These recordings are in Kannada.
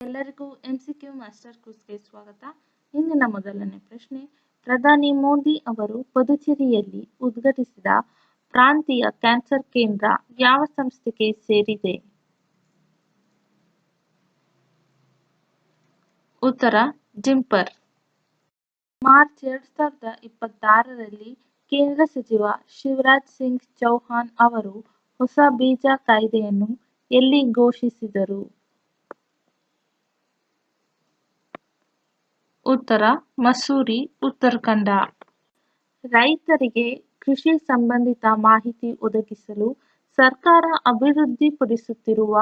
ಎಲ್ಲರಿಗೂ MCQ ಮಾಸ್ಟರ್ ಕೋರ್ಸ್ಗೆ ಸ್ವಾಗತ. ಇಂದಿನ ಮೊದಲನೇ ಪ್ರಶ್ನೆ, ಪ್ರಧಾನಿ ಮೋದಿ ಅವರು ಪುದುಚೇರಿಯಲ್ಲಿ ಉದ್ಘಾಟಿಸಿದ ಪ್ರಾಂತೀಯ ಕ್ಯಾನ್ಸರ್ ಕೇಂದ್ರ ಯಾವ ಸಂಸ್ಥೆಗೆ ಸೇರಿದೆ? ಉತ್ತರ ಜಿಂಪರ್. ಮಾರ್ಚ್ 2026ರಲ್ಲಿ ಕೇಂದ್ರ ಸಚಿವ ಶಿವರಾಜ್ ಸಿಂಗ್ ಚೌಹಾಣ್ ಅವರು ಹೊಸ ಬೀಜ ಕಾಯ್ದೆಯನ್ನು ಎಲ್ಲಿ ಘೋಷಿಸಿದರು? ಉತ್ತರ ಮಸೂರಿ, ಉತ್ತರಾಖಂಡ. ರೈತರಿಗೆ ಕೃಷಿ ಸಂಬಂಧಿತ ಮಾಹಿತಿ ಒದಗಿಸಲು ಸರ್ಕಾರ ಅಭಿವೃದ್ಧಿಪಡಿಸುತ್ತಿರುವ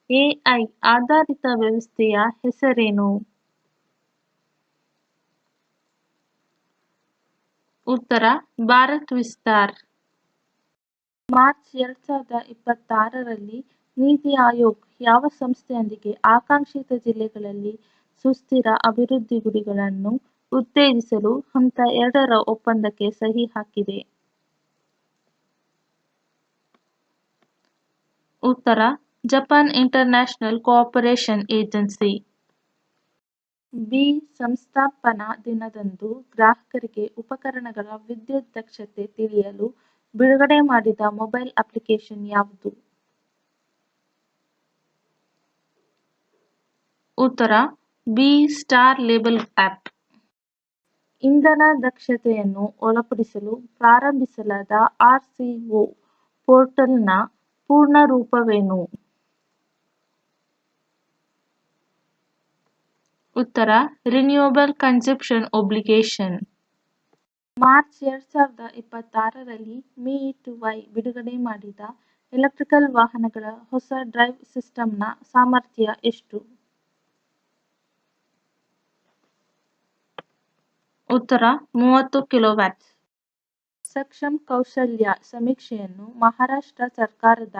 AI ಆಧಾರಿತ ವ್ಯವಸ್ಥೆಯ ಹೆಸರೇನು? ಉತ್ತರ ಭಾರತ್ ವಿಸ್ತಾರ್. ಮಾರ್ಚ್ 2026ರಲ್ಲಿ ನೀತಿ ಆಯೋಗ್ ಯಾವ ಸಂಸ್ಥೆಯೊಂದಿಗೆ ಆಕಾಂಕ್ಷಿತ ಜಿಲ್ಲೆಗಳಲ್ಲಿ ಸುಸ್ಥಿರ ಅಭಿವೃದ್ಧಿ ಗುರಿಗಳನ್ನು ಉತ್ತೇಜಿಸಲು ಹಂತ 2ರ ಒಪ್ಪಂದಕ್ಕೆ ಸಹಿ ಹಾಕಿದೆ? ಉತ್ತರ Japan international cooperation agency. B ಸಂಸ್ಥಾಪನಾ ದಿನದಂದು ಗ್ರಾಹಕರಿಗೆ ಉಪಕರಣಗಳ ವಿದ್ಯುತ್ ದಕ್ಷತೆ ತಿಳಿಯಲು ಬಿಡುಗಡೆ ಮಾಡಿದ ಮೊಬೈಲ್ ಅಪ್ಲಿಕೇಶನ್ ಯಾವುದು? ಉತ್ತರ ಬಿ ಸ್ಟಾರ್ ಲೇಬಲ್ ಆಪ್. ಇಂಧನ ದಕ್ಷತೆಯನ್ನು ಒಳಪಡಿಸಲು ಪ್ರಾರಂಭಿಸಲಾದ RCO ಪೋರ್ಟಲ್ನ ಪೂರ್ಣ ರೂಪವೇನು? ಉತ್ತರ ರಿನ್ಯೂಯಬಲ್ ಕನ್ಸಂಪ್ಷನ್ ಒಬ್ಲಿಗೇಷನ್. ಮಾರ್ಚ್ 2026ರಲ್ಲಿ Mi2Y ಬಿಡುಗಡೆ ಮಾಡಿದ ಎಲೆಕ್ಟ್ರಿಕಲ್ ವಾಹನಗಳ ಹೊಸ ಡ್ರೈವ್ ಸಿಸ್ಟಮ್ನ ಸಾಮರ್ಥ್ಯ ಎಷ್ಟು? ಉತ್ತರ 30 ಕಿಲೋವ್ಯಾಟ್ಸ್. ಸಕ್ಷಮ್ ಕೌಶಲ್ಯ ಸಮೀಕ್ಷೆಯನ್ನು ಮಹಾರಾಷ್ಟ್ರ ಸರ್ಕಾರದ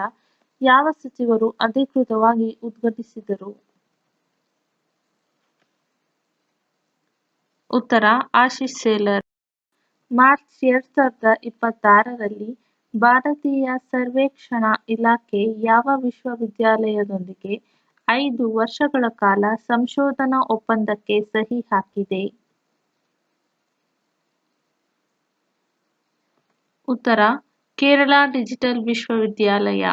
ಯಾವ ಸಚಿವರು ಅಧಿಕೃತವಾಗಿ ಉದ್ಘಾಟಿಸಿದರು? ಉತ್ತರ ಆಶೀಶ್ ಶೇಲರ್. ಮಾರ್ಚ್ 2026ರಲ್ಲಿ ಭಾರತೀಯ ಸರ್ವೇಕ್ಷಣಾ ಇಲಾಖೆ ಯಾವ ವಿಶ್ವವಿದ್ಯಾಲಯದೊಂದಿಗೆ 5 ವರ್ಷಗಳ ಕಾಲ ಸಂಶೋಧನಾ ಒಪ್ಪಂದಕ್ಕೆ ಸಹಿ ಹಾಕಿದೆ? ಉತ್ತರ ಕೇರಳ ಡಿಜಿಟಲ್ ವಿಶ್ವವಿದ್ಯಾಲಯ.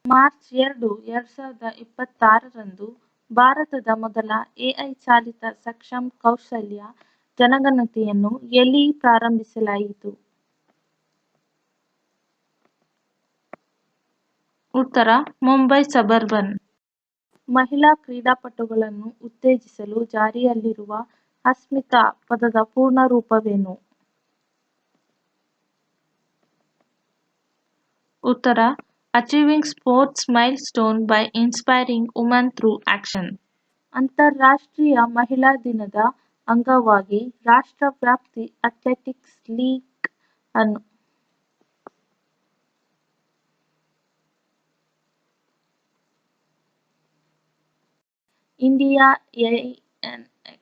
ಮಾರ್ಚ್ 2, 2026ರಂದು ಭಾರತದ ಮೊದಲ AI ಚಾಲಿತ ಸಕ್ಷಮ್ ಕೌಶಲ್ಯ ಜನಗಣತಿಯನ್ನು ಎಲ್ಲಿ ಪ್ರಾರಂಭಿಸಲಾಯಿತು? ಉತ್ತರ ಮುಂಬೈ ಸಬರ್ಬನ್. ಮಹಿಳಾ ಕ್ರೀಡಾಪಟುಗಳನ್ನು ಉತ್ತೇಜಿಸಲು ಜಾರಿಯಲ್ಲಿರುವ ಅಸ್ಮಿತಾ ಪದದ ಪೂರ್ಣ ರೂಪವೇನು? ಉತ್ತರ achieving sports milestone by inspiring woman through action. ಅಂತಾರಾಷ್ಟ್ರೀಯ ಮಹಿಳಾ ದಿನದ ಅಂಗವಾಗಿ ರಾಷ್ಟ್ರವ್ಯಾಪಿ ಅಥ್ಲೆಟಿಕ್ಸ್ ಲೀಗ್ ಅನ್ನು ಇಂಡಿಯಾ ANX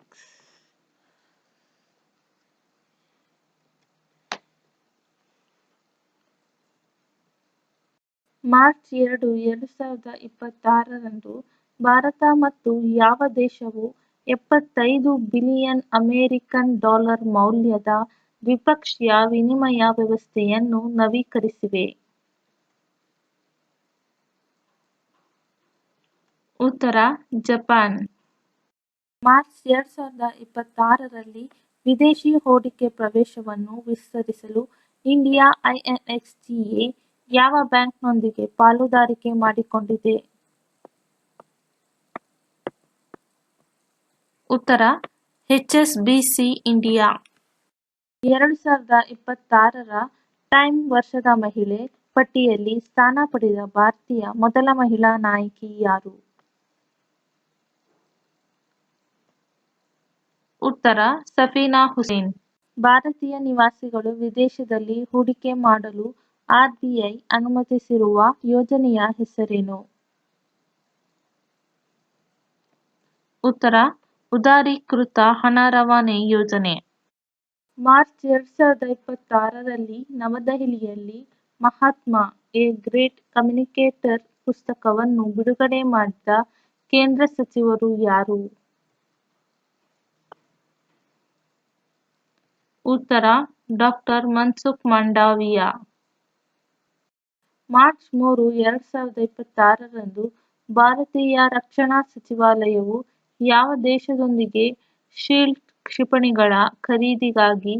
ಮಾರ್ಚ್ 2, 2026ರಂದು ಭಾರತ ಮತ್ತು ಯಾವ ದೇಶವು $75 ಬಿಲಿಯನ್ ಅಮೆರಿಕನ್ ಡಾಲರ್ ಮೌಲ್ಯದ ದ್ವಿಪಕ್ಷೀಯ ವಿನಿಮಯ ವ್ಯವಸ್ಥೆಯನ್ನು ನವೀಕರಿಸಿವೆ? ಉತ್ತರ ಜಪಾನ್. ಮಾರ್ಚ್ 2026ರಲ್ಲಿ ವಿದೇಶಿ ಹೂಡಿಕೆ ಪ್ರವೇಶವನ್ನು ವಿಸ್ತರಿಸಲು ಇಂಡಿಯಾ INXTA ಯಾವ ಬ್ಯಾಂಕ್ನೊಂದಿಗೆ ಪಾಲುದಾರಿಕೆ ಮಾಡಿಕೊಂಡಿದೆ? ಉತ್ತರ HSBC ಇಂಡಿಯಾ. 2026ರ ಟೈಮ್ ವರ್ಷದ ಮಹಿಳೆ ಪಟ್ಟಿಯಲ್ಲಿ ಸ್ಥಾನ ಪಡೆದ ಭಾರತೀಯ ಮೊದಲ ಮಹಿಳಾ ನಾಯಕಿ ಯಾರು? ಉತ್ತರ ಸಫೀನಾ ಹುಸೇನ್. ಭಾರತೀಯ ನಿವಾಸಿಗಳು ವಿದೇಶದಲ್ಲಿ ಹೂಡಿಕೆ ಮಾಡಲು RBI ಅನುಮತಿಸಿರುವ ಯೋಜನೆಯ ಹೆಸರೇನು? ಉತ್ತರ ಉದಾರೀಕೃತ ಹಣ ರವಾನೆ ಯೋಜನೆ. ಮಾರ್ಚ್ 2026ರಲ್ಲಿ ನವದೆಹಲಿಯಲ್ಲಿ ಮಹಾತ್ಮ ಎ ಗ್ರೇಟ್ ಕಮ್ಯುನಿಕೇಟರ್ ಪುಸ್ತಕವನ್ನು ಬಿಡುಗಡೆ ಮಾಡಿದ ಕೇಂದ್ರ ಸಚಿವರು ಯಾರು? ಉತ್ತರ ಡಾಕ್ಟರ್ ಮನ್ಸುಖ್ ಮಾಂಡವಿಯಾ. ಮಾರ್ಚ್ 3, 2026ರಂದು ಭಾರತೀಯ ರಕ್ಷಣಾ ಸಚಿವಾಲಯವು ಯಾವ ದೇಶದೊಂದಿಗೆ ಶೀಲ್ಡ್ ಕ್ಷಿಪಣಿಗಳ ಖರೀದಿಗಾಗಿ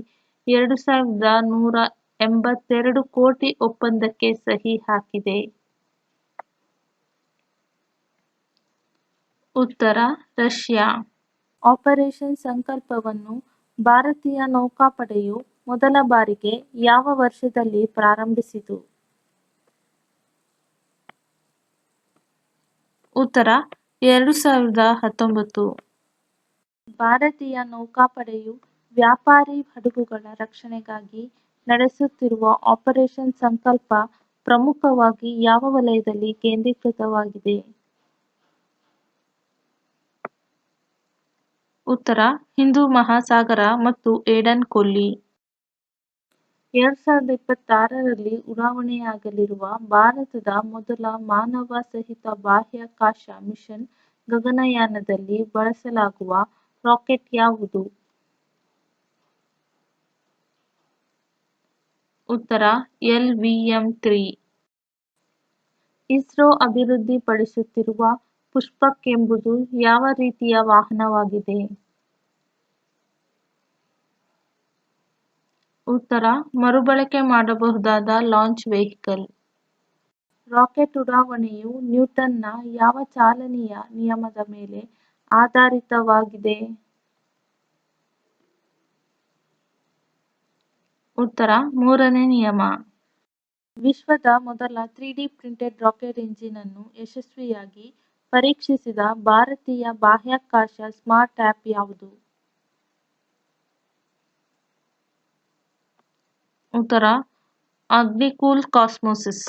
2,182 ಕೋಟಿ ಒಪ್ಪಂದಕ್ಕೆ ಸಹಿ ಹಾಕಿದೆ? ಉತ್ತರ ರಷ್ಯಾ. ಆಪರೇಷನ್ ಸಂಕಲ್ಪವನ್ನು ಭಾರತೀಯ ನೌಕಾಪಡೆಯು ಮೊದಲ ಬಾರಿಗೆ ಯಾವ ವರ್ಷದಲ್ಲಿ ಪ್ರಾರಂಭಿಸಿತು? ಉತ್ತರ 2019. ಭಾರತೀಯ ನೌಕಾಪಡೆಯು ವ್ಯಾಪಾರಿ ಹಡಗುಗಳ ರಕ್ಷಣೆಗಾಗಿ ನಡೆಸುತ್ತಿರುವ ಆಪರೇಷನ್ ಸಂಕಲ್ಪ ಪ್ರಮುಖವಾಗಿ ಯಾವ ವಲಯದಲ್ಲಿ ಕೇಂದ್ರೀಕೃತವಾಗಿದೆ? ಉತ್ತರ ಹಿಂದೂ ಮಹಾಸಾಗರ ಮತ್ತು ಏಡನ್ ಕೊಲ್ಲಿ. 2026ರಲ್ಲಿ ಉಡಾವಣೆಯಾಗಲಿರುವ ಭಾರತದ ಮೊದಲ ಮಾನವ ಸಹಿತ ಬಾಹ್ಯಾಕಾಶ ಮಿಷನ್ ಗಗನಯಾನದಲ್ಲಿ ಬಳಸಲಾಗುವ ರಾಕೆಟ್ ಯಾವುದು? ಉತ್ತರ LVM-3. ಇಸ್ರೋ ಅಭಿವೃದ್ಧಿಪಡಿಸುತ್ತಿರುವ ಪುಷ್ಪಕ್ ಎಂಬುದು ಯಾವ ರೀತಿಯ ವಾಹನವಾಗಿದೆ? ಉತ್ತರ ಮರುಬಳಕೆ ಮಾಡಬಹುದಾದ ಲಾಂಚ್ ವೆಹಿಕಲ್. ರಾಕೆಟ್ ಉಡಾವಣೆಯು ನ್ಯೂಟನ್ನ ಯಾವ ಚಾಲನೀಯ ನಿಯಮದ ಮೇಲೆ ಆಧಾರಿತವಾಗಿದೆ? ಉತ್ತರ ಮೂರನೇ ನಿಯಮ. ವಿಶ್ವದ ಮೊದಲ 3D ಪ್ರಿಂಟೆಡ್ ರಾಕೆಟ್ ಎಂಜಿನ್ ಅನ್ನು ಯಶಸ್ವಿಯಾಗಿ ಪರೀಕ್ಷಿಸಿದ ಭಾರತೀಯ ಬಾಹ್ಯಾಕಾಶ ಸ್ಟಾರ್ಟ್ ಅಪ್ ಯಾವುದು? ಉತ್ತರ ಅಗ್ನಿಕುಲ್ ಕಾಸ್ಮೋಸಿಸ್.